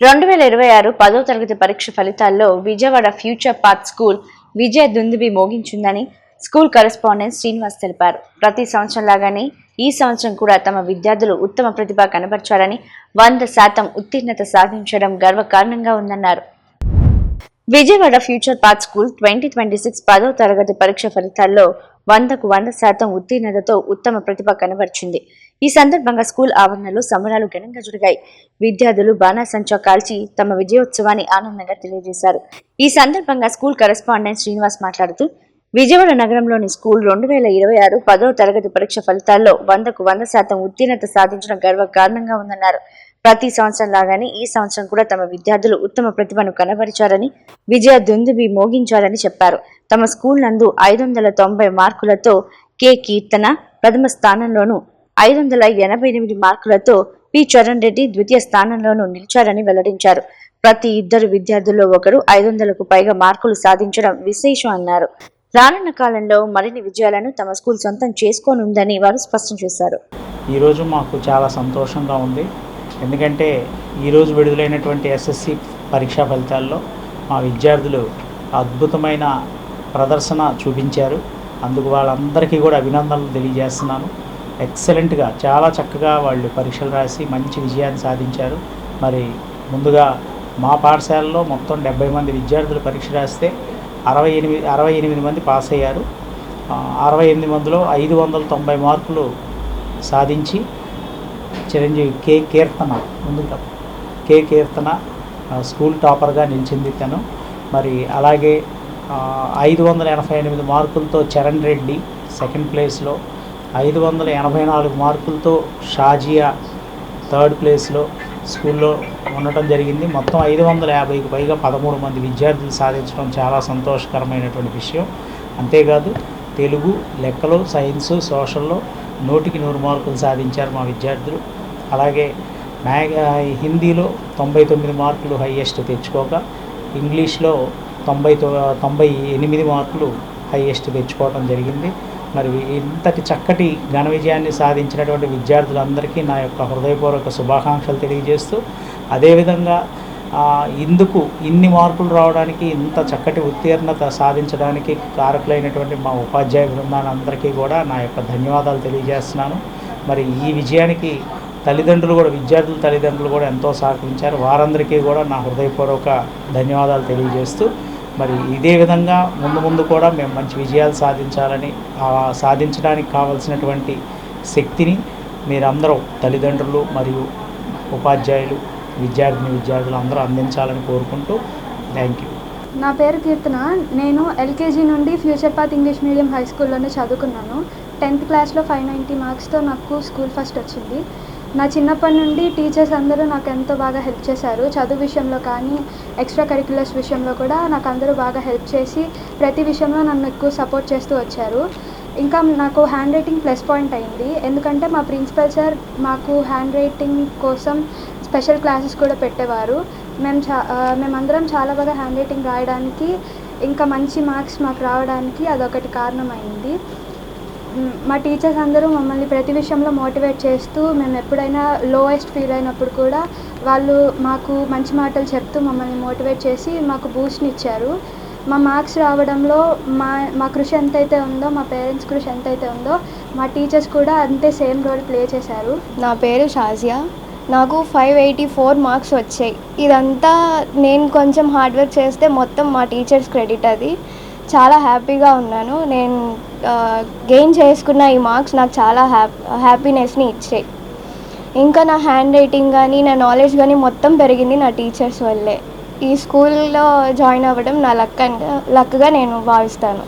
2026 10వ తరగతి పరీక్ష ఫలితాల్లో విజయవాడ ఫ్యూచర్ పాత్ స్కూల్ విజయ దుందుబి మోగించిందని స్కూల్ కరెస్పాండెంట్ శ్రీనివాస్ తెలిపారు. ప్రతి సంవత్సరం లాగానే ఈ సంవత్సరం కూడా తమ విద్యార్థులు ఉత్తమ ప్రతిభ కనబర్చాలని 100% ఉత్తీర్ణత సాధించడం గర్వకారణంగా ఉందన్నారు. విజయవాడ ఫ్యూచర్ పాత్ స్కూల్ 2026 10వ తరగతి పరీక్ష ఫలితాల్లో 100కు 100% ఉత్తీర్ణతతో ఉత్తమ ప్రతిభ కనబర్చింది. ఈ సందర్భంగా స్కూల్ ఆవరణలో సంబరాలు ఘనంగా జరిగాయి. విద్యార్థులు బాణాసంచా కాల్చి తమ విజయోత్సవాన్ని ఆనందంగా తెలియజేశారు. ఈ సందర్భంగా స్కూల్ కరెస్పాండెంట్ శ్రీనివాస్ మాట్లాడుతూ, విజయవాడ నగరంలోని స్కూల్ 2026 10వ తరగతి పరీక్ష ఫలితాల్లో 100కు 100% ఉత్తీర్ణత సాధించడం గర్వకారణంగా ఉందన్నారు. ప్రతి సంవత్సరం లాగానే ఈ సంవత్సరం కూడా తమ విద్యార్థులు ఉత్తమ ప్రతిభను కనబరిచారని, విజయ దుందుబి మోగించారని చెప్పారు. తమ స్కూల్ నందు 590 మార్కులతో కె కీర్తన ప్రథమ స్థానంలోనూ, 588 మార్కులతో పి చరణ్ రెడ్డి ద్వితీయ స్థానంలోనూ నిలిచారని వెల్లడించారు. ప్రతి ఇద్దరు విద్యార్థుల్లో ఒకరు 500కు పైగా మార్కులు సాధించడం విశేషం అన్నారు. రానున్న కాలంలో మరిన్ని విజయాలను తమ స్కూల్ సొంతం చేసుకోనుందని వారు స్పష్టం చేశారు. ఈరోజు మాకు చాలా సంతోషంగా ఉంది. ఎందుకంటే ఈరోజు విడుదలైనటువంటి ఎస్ఎస్సి పరీక్షా ఫలితాల్లో మా విద్యార్థులు అద్భుతమైన ప్రదర్శన చూపించారు. అందుకు వాళ్ళందరికీ కూడా అభినందనలు తెలియజేస్తున్నాను. ఎక్సలెంట్గా చాలా చక్కగా వాళ్ళు పరీక్షలు రాసి మంచి విజయాన్ని సాధించారు. మరి ముందుగా మా పాఠశాలలో మొత్తం 70 మంది విద్యార్థులు పరీక్ష రాస్తే 68 మంది పాస్ అయ్యారు. 68 మందిలో 590 మార్కులు సాధించి చిరంజీవి కె కీర్తన స్కూల్ టాపర్గా నిలిచింది తను. మరి అలాగే 588 మార్కులతో చరణ్ రెడ్డి సెకండ్ ప్లేస్లో, 584 మార్కులతో షాజియా థర్డ్ ప్లేస్లో స్కూల్లో ఉండటం జరిగింది. మొత్తం 550కి పైగా 13 మంది విద్యార్థులు సాధించడం చాలా సంతోషకరమైనటువంటి విషయం. అంతేకాదు తెలుగు, లెక్కలు, సైన్సు, సోషల్లో 100కి 100 మార్కులు సాధించారు మా విద్యార్థులు. అలాగే హిందీలో 99 మార్కులు హైయెస్ట్ తెచ్చుకోగా, ఇంగ్లీష్లో 98 మార్కులు హైయెస్ట్ తెచ్చుకోవడం జరిగింది. మరి ఇంతటి చక్కటి ఘన విజయాన్ని సాధించినటువంటి విద్యార్థులందరికీ నా యొక్క హృదయపూర్వక శుభాకాంక్షలు తెలియజేస్తూ, అదేవిధంగా ఇందుకు ఇన్ని మార్కులు రావడానికి, ఇంత చక్కటి ఉత్తీర్ణత సాధించడానికి కారకులైనటువంటి మా ఉపాధ్యాయ బృందాలందరికీ కూడా నా యొక్క ధన్యవాదాలు తెలియజేస్తున్నాను. మరి ఈ విజయానికి తల్లిదండ్రులు కూడా, విద్యార్థుల తల్లిదండ్రులు కూడా ఎంతో సహకరించారు. వారందరికీ కూడా నా హృదయపూర్వక ధన్యవాదాలు తెలియజేస్తూ, మరి ఇదే విధంగా ముందు కూడా మేము మంచి విజయాలు సాధించాలని, సాధించడానికి కావలసినటువంటి శక్తిని మీరందరూ తల్లిదండ్రులు మరియు ఉపాధ్యాయులు, విద్యార్థులు అందరూ అందించాలని కోరుకుంటూ థ్యాంక్ యూ. నా పేరు కీర్తన. నేను ఎల్కేజీ నుండి future path English medium high స్కూల్లోనే చదువుకున్నాను. 10th క్లాస్లో 590 మార్క్స్తో నాకు స్కూల్ ఫస్ట్ వచ్చింది. నా చిన్నప్పటి నుండి టీచర్స్ అందరూ నాకు ఎంతో బాగా హెల్ప్ చేశారు. చదువు విషయంలో కానీ, ఎక్స్ట్రా కరిక్యులర్స్ విషయంలో కూడా నాకు అందరూ బాగా హెల్ప్ చేసి ప్రతి విషయంలో నన్ను ఎక్కువ సపోర్ట్ చేస్తూ వచ్చారు. ఇంకా నాకు హ్యాండ్ రైటింగ్ ప్లస్ పాయింట్ అయింది. ఎందుకంటే మా ప్రిన్సిపల్ సార్ మాకు హ్యాండ్ రైటింగ్ కోసం స్పెషల్ క్లాసెస్ కూడా పెట్టేవారు. మేమందరం చాలా బాగా హ్యాండ్ రైటింగ్ రాయడానికి, ఇంకా మంచి మార్క్స్ మాకు రావడానికి అదొకటి కారణమైంది. మా టీచర్స్ అందరూ మమ్మల్ని ప్రతి విషయంలో మోటివేట్ చేస్తూ, మేము ఎప్పుడైనా లోయెస్ట్ ఫీల్ అయినప్పుడు కూడా వాళ్ళు మాకు మంచి మాటలు చెప్తూ మమ్మల్ని మోటివేట్ చేసి మాకు బూస్ట్ని ఇచ్చారు. మా మార్క్స్ రావడంలో మా కృషి ఎంతైతే ఉందో, మా పేరెంట్స్ కృషి ఎంతైతే ఉందో, మా టీచర్స్ కూడా అంతే సేమ్ రోల్ ప్లే చేశారు. నా పేరు షాజియా. నాకు 584 మార్క్స్ వచ్చాయి. ఇదంతా నేను కొంచెం హార్డ్ వర్క్ చేస్తే మొత్తం మా టీచర్స్ క్రెడిట్. అది చాలా హ్యాపీగా ఉన్నాను. నేను గెయిన్ చేసుకున్న ఈ మార్క్స్ నాకు చాలా హ్యాపీనెస్ని ఇచ్చాయి. ఇంకా నా హ్యాండ్ రైటింగ్ కానీ, నా నాలెడ్జ్ కానీ మొత్తం పెరిగింది నా టీచర్స్ వల్లే. ఈ స్కూల్లో జాయిన్ అవ్వడం నా లక్గా నేను భావిస్తాను.